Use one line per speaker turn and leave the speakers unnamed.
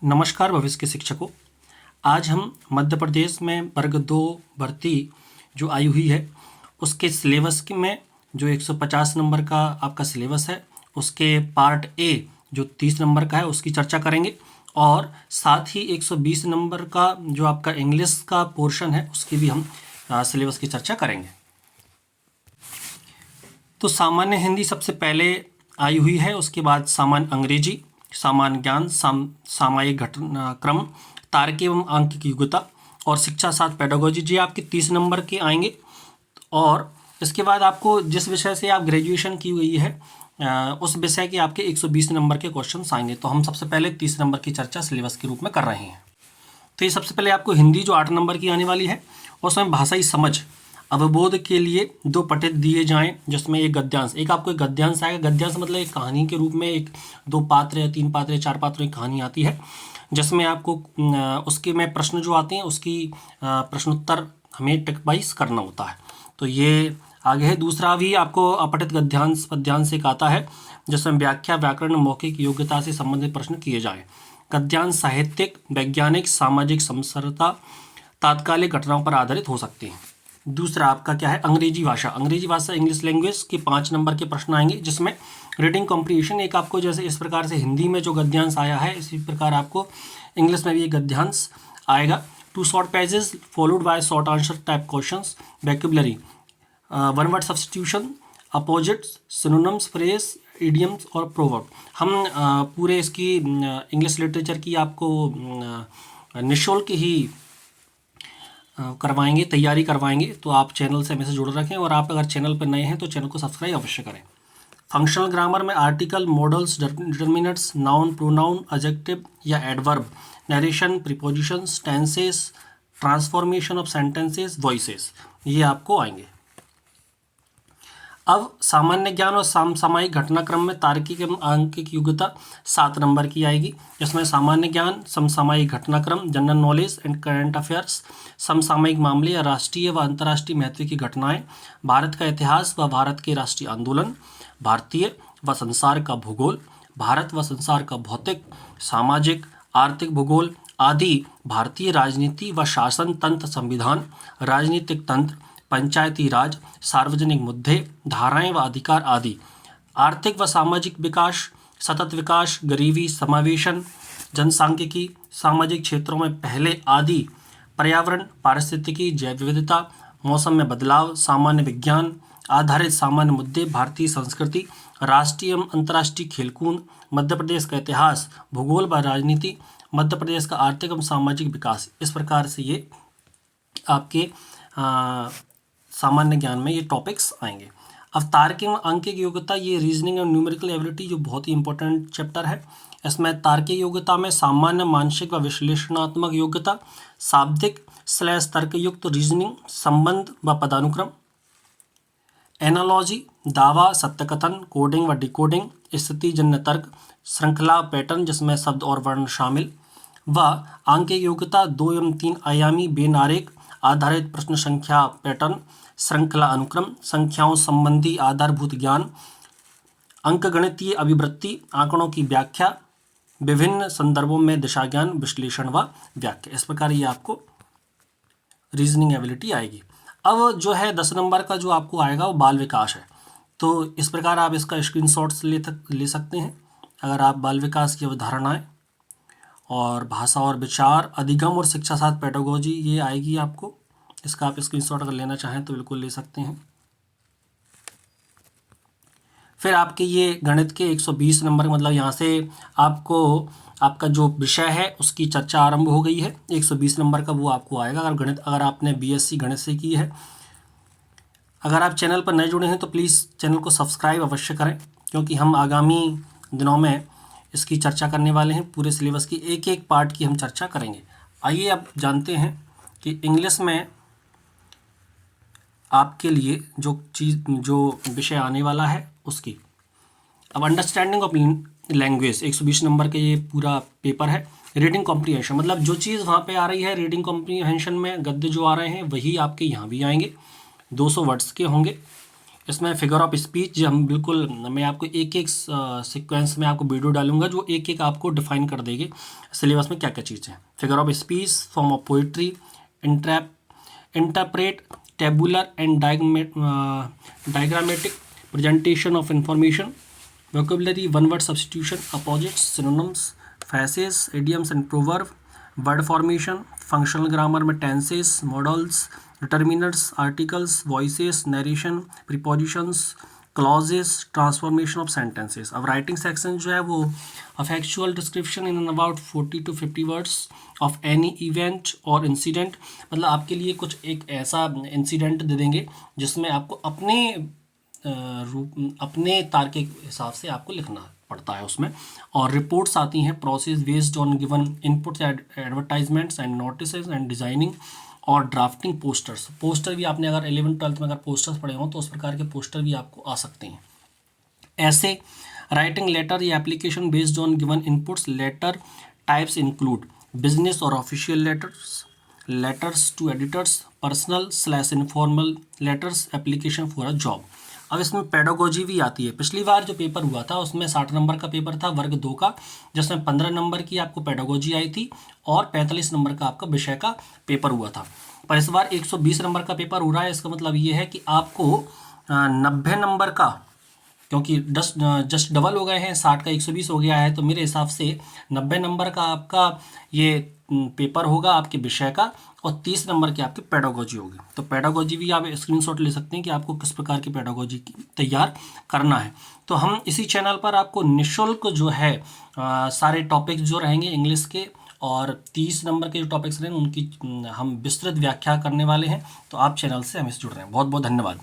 नमस्कार भविष्य के शिक्षकों। आज हम मध्य प्रदेश में वर्ग 2 भर्ती जो आई हुई है उसके सिलेबस में जो 150 नंबर का आपका सिलेबस है उसके पार्ट ए जो 30 नंबर का है उसकी चर्चा करेंगे और साथ ही 120 नंबर का जो आपका इंग्लिश का पोर्शन है उसकी भी हम सिलेबस की चर्चा करेंगे। तो सामान्य हिंदी सबसे पहले आई हुई है, उसके बाद सामान्य अंग्रेजी, सामान्य ज्ञान, सामयिक घटनाक्रम, तार्किक एवं आंकिक योग्यता और शिक्षा शास्त्र पेडागोजी जी आपके 30 नंबर के आएंगे। और इसके बाद आपको जिस विषय से आप ग्रेजुएशन की हुई है उस विषय के आपके 120 नंबर के क्वेश्चन आएंगे। तो हम सबसे पहले 30 नंबर की चर्चा सिलेबस के रूप में कर रहे हैं। तो ये सबसे पहले आपको हिंदी जो 8 नंबर की आने वाली है उसमें भाषाई समझ अवबोध के लिए 2 पठित दिए जाएं, जिसमें एक गद्यांश, एक आपको एक गद्यांश आएगा। गद्यांश मतलब एक कहानी के रूप में एक 2 पात्र या 3 पात्र या 4 पात्रों की कहानी आती है, जिसमें आपको उसके में प्रश्न जो आते हैं उसकी प्रश्नोत्तर हमें टिक वाइज करना होता है। तो ये आगे है। दूसरा भी आपको अपठित गद्यांश पद्यांश एक आता है, जिसमें व्याख्या, व्याकरण, मौखिक योग्यता से संबंधित प्रश्न किए जाएं। गद्यांश साहित्यिक, वैज्ञानिक, सामाजिक, समसरता, तात्कालिक घटनाओं पर आधारित हो सकते हैं। दूसरा आपका क्या है, अंग्रेजी भाषा। अंग्रेजी भाषा इंग्लिश लैंग्वेज के 5 नंबर के प्रश्न आएंगे, जिसमें रीडिंग कॉम्प्रिहेंशन एक आपको जैसे इस प्रकार से हिंदी में जो गद्यांश आया है इसी प्रकार आपको इंग्लिश में भी एक गद्यांश आएगा। 2 short pages followed by short answer type questions, vocabulary, one word substitution, opposites, synonyms, phrase, idioms और प्रोवर्ब। हम पूरे इसकी इंग्लिश लिटरेचर की आपको निःशुल्क ही करवाएंगे, तैयारी करवाएंगे। तो आप चैनल से हमेशा जुड़ रखें और आप अगर चैनल पर नए हैं तो चैनल को सब्सक्राइब अवश्य करें। फंक्शनल ग्रामर में article, modals, determinants, noun, pronoun, adjective या adverb, narration, prepositions, tenses, transformation of sentences, voices, ये आपको आएंगे। अब सामान्य ज्ञान और समसामयिक घटनाक्रम में तार्किक एवं आंकिक योग्यता 7 नंबर की आएगी, जिसमें सामान्य ज्ञान, समसामयिक घटनाक्रम, general knowledge and current affairs, समसामयिक मामले या राष्ट्रीय व अंतर्राष्ट्रीय महत्व की घटनाएं, भारत का इतिहास व भारत के राष्ट्रीय आंदोलन, भारतीय व संसार का भूगोल, भारत व संसार का भौतिक, सामाजिक, आर्थिक भूगोल आदि, भारतीय राजनीति व शासन तंत्र, संविधान, राजनीतिक तंत्र, पंचायती राज, सार्वजनिक मुद्दे, धाराएं व अधिकार आदि, आर्थिक व सामाजिक विकास, सतत विकास, गरीबी, समावेशन, जनसांख्यिकी, सामाजिक क्षेत्रों में पहले आदि, पर्यावरण, पारिस्थितिकी, जैव विविधता, मौसम में बदलाव, सामान्य विज्ञान आधारित सामान्य मुद्दे, भारतीय संस्कृति, राष्ट्रीय एवं अंतर्राष्ट्रीय खेलकूद, मध्य प्रदेश का इतिहास, भूगोल व राजनीति, मध्य प्रदेश का आर्थिक एवं सामाजिक विकास। इस प्रकार से ये आपके सामान्य ज्ञान में ये टॉपिक्स आएंगे। अब तार्किक एवं आंकिक योग्यता, ये रीजनिंग एंड न्यूमेरिकल एबिलिटी जो बहुत ही इंपॉर्टेंट चैप्टर है। इसमें तार्किक योग्यता में सामान्य, मानसिक व विश्लेषणात्मक योग्यता, शाब्दिक / तर्कयुक्त रीजनिंग, संबंध व पदानुक्रम, एनालॉजी, दावा, सत्यकथन, कोडिंग व डिकोडिंग, स्थितिजन्य तर्क, श्रृंखला पैटर्न जिसमें शब्द और वर्ण शामिल, व आंकिक योग्यता 2 एवं 3 आयामी बेन आरेख आधारित प्रश्न संख्या पैटर्न, श्रृंखला अनुक्रम, संख्याओं संबंधी आधारभूत ज्ञान, अंकगणितीय अभिवृत्ति, आंकड़ों की व्याख्या, विभिन्न संदर्भों में दिशा ज्ञान, विश्लेषण व व्याख्या। इस प्रकार ये आपको रीजनिंग एबिलिटी आएगी। अब जो है 10 नंबर का जो आपको आएगा वो बाल विकास है। तो इस प्रकार आप इसका स्क्रीनशॉट्स ले सकते हैं। अगर आप बाल विकास की अवधारणाएं और भाषा और विचार, अधिगम और शिक्षा शास्त्र पेडागोजी ये आएगी आपको। इसका आप स्क्रीनशॉट अगर लेना चाहें तो बिल्कुल ले सकते हैं। फिर आपके ये गणित के 120 नंबर, मतलब यहाँ से आपको आपका जो विषय है उसकी चर्चा आरंभ हो गई है। 120 नंबर का वो आपको आएगा अगर आपने बीएससी गणित से की है। अगर आप चैनल पर नए जुड़े हैं तो प्लीज़ चैनल को सब्सक्राइब अवश्य करें, क्योंकि हम आगामी दिनों में इसकी चर्चा करने वाले हैं। पूरे सिलेबस की एक एक पार्ट की हम चर्चा करेंगे। आइए अब जानते हैं कि इंग्लिश में आपके लिए जो विषय आने वाला है उसकी। अब अंडरस्टैंडिंग ऑफ लैंग्वेज 120 नंबर का ये पूरा पेपर है। रीडिंग कॉम्प्रीहेंशन, मतलब जो चीज़ वहाँ पे आ रही है रीडिंग कॉम्प्रीहेंशन में, गद्य जो आ रहे हैं वही आपके यहाँ भी आएंगे। 200 वर्ड्स के होंगे। इसमें फिगर ऑफ स्पीच जो हम बिल्कुल, मैं आपको एक एक सीक्वेंस में आपको वीडियो डालूंगा जो एक एक आपको डिफाइन कर देगी सिलेबस में क्या क्या चीज़ है। Figure of speech, form of poetry, interpret, tabular and diagrammatic presentation of information, vocabulary, one word substitution, opposites, synonyms, phrases, idioms and proverb, word formation, functional grammar में tenses, modals, determinants, articles, voices, narration, prepositions, clauses, transformation of sentences। अब writing section जो है वो a factual description in about 40 to 50 words of any event or incident, मतलब आपके लिए कुछ एक ऐसा इंसिडेंट दे देंगे जिसमें आपको अपने तार के हिसाब से आपको लिखना पड़ता है उसमें। और रिपोर्ट्स आती हैं, process based on given inputs, advertisements and notices and designing और ड्राफ्टिंग पोस्टर्स। पोस्टर भी आपने अगर 11th-12th में अगर पोस्टर्स पढ़े हों तो उस प्रकार के पोस्टर भी आपको आ सकते हैं। ऐसे राइटिंग लेटर या application based on given inputs. Letter types include business और official letters, letters to editors, personal informal letters, application for a job. अब इसमें पेडागोजी भी आती है। पिछली बार जो पेपर हुआ था उसमें 60 नंबर का पेपर था वर्ग 2 का, जिसमें 15 नंबर की आपको पेडागोजी आई थी और 45 नंबर का आपका विषय का पेपर हुआ था। पर इस बार 120 नंबर का पेपर हो रहा है। इसका मतलब ये है कि आपको 90 नंबर का, क्योंकि जस्ट डबल हो गए हैं, 60 का 120 हो गया है, तो मेरे हिसाब से 90 नंबर का आपका ये पेपर होगा आपके विषय का और 30 नंबर की आपकी पेडागोजी होगी। तो पेडागोजी भी आप स्क्रीनशॉट ले सकते हैं कि आपको किस प्रकार की पेडागोजी तैयार करना है। तो हम इसी चैनल पर आपको निःशुल्क जो है सारे टॉपिक्स जो रहेंगे इंग्लिश के और 30 नंबर के जो टॉपिक्स रहेंगे उनकी हम विस्तृत व्याख्या करने वाले हैं। तो आप चैनल से हमें जुड़ रहे हैं। बहुत बहुत धन्यवाद।